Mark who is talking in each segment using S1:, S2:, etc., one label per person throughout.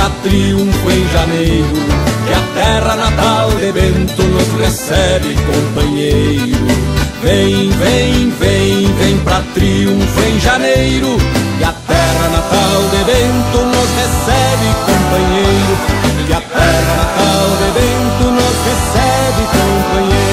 S1: pra triunfo em janeiro, que a terra natal de Bento nos recebe, companheiro. Vem, vem, vem, vem pra triunfo em janeiro, que a terra natal de Bento nos recebe, companheiro. Que a terra natal de Bento nos recebe, companheiro.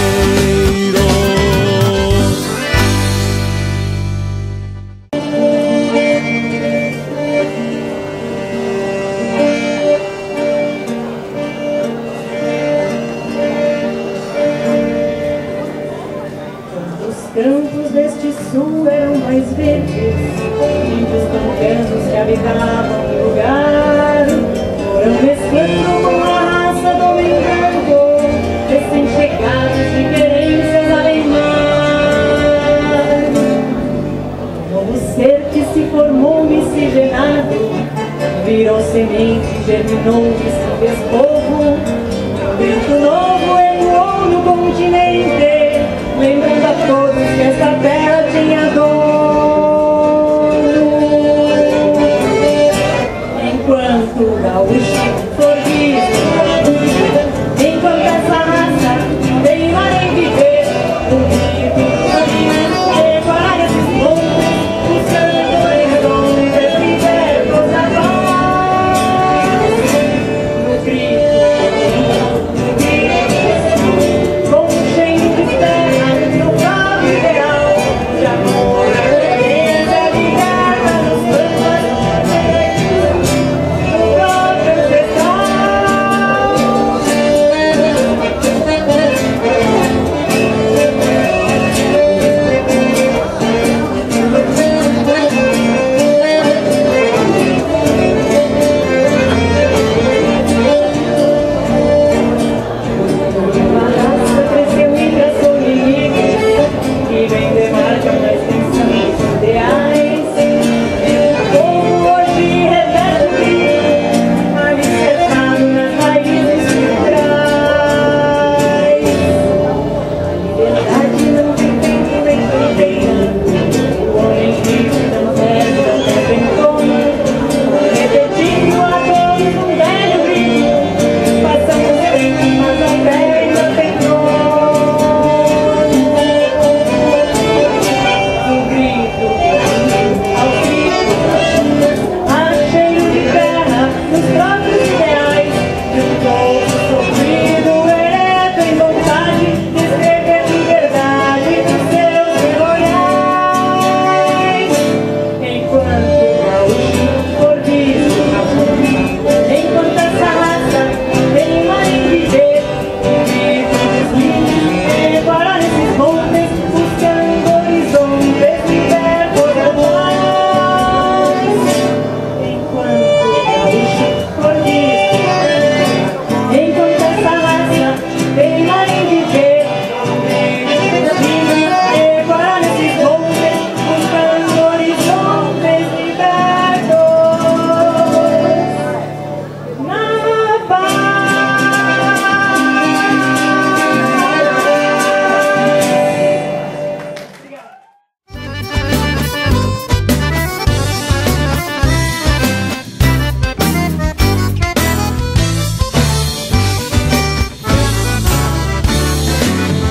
S2: Os campos deste sul eram mais verdes, índios pampeanos que habitavam o lugar foram mesclando com a raça dominando, recém-chegados de querências alemãs. Um novo ser que se formou miscigenado, virou semente, germinou e se fez povo. Um vento novo ecoou no continente, lembrando a todos que esta terra tinha dono. Enquanto o gaúcho for vivo, enquanto essa raça tem mar em viver, o grito ecoar esses montes, buscando em redondo esse verbo da voz. No grito com um cheiro de terra, no carro ideal de amor, beleza ligada nos planos do próprio ancestral. Uma raça cresceu e traçou limites que vem de marca na extensão dos ideais. O povo hoje reverte o grito, alicerçado nas raízes que traz. A liberdade não tem tempo nem fronteira, o homem livre não perde até ventona, repetindo a todos um velho grito. Passamos tempo, mas a terra ainda tem dono. Do grito ao grito, a cheiro de terra nos próprios ideais de um povo sofrido, ereto em vontade de escrever liberdade nos seus memoriais. Enquanto o gaúcho for visto, enquanto essa raça tem mais em viver, o grito dos índios ecoará nesses montes, buscando horizontes e verbo da voz. Enquanto o gaúcho for visto, enquanto essa raça tem mais em viver, o grito dos índios ecoará nesses montes, buscando horizontes e verbos na paz.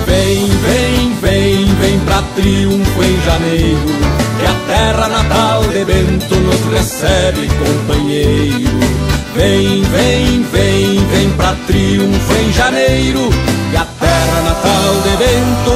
S1: Vem, vem, vem, vem pra triunfo em janeiro, que a terra natal de Bento nos recebe, companheiro. Vem, vem, vem, vem pra triunfo em janeiro, que a terra natal de Bento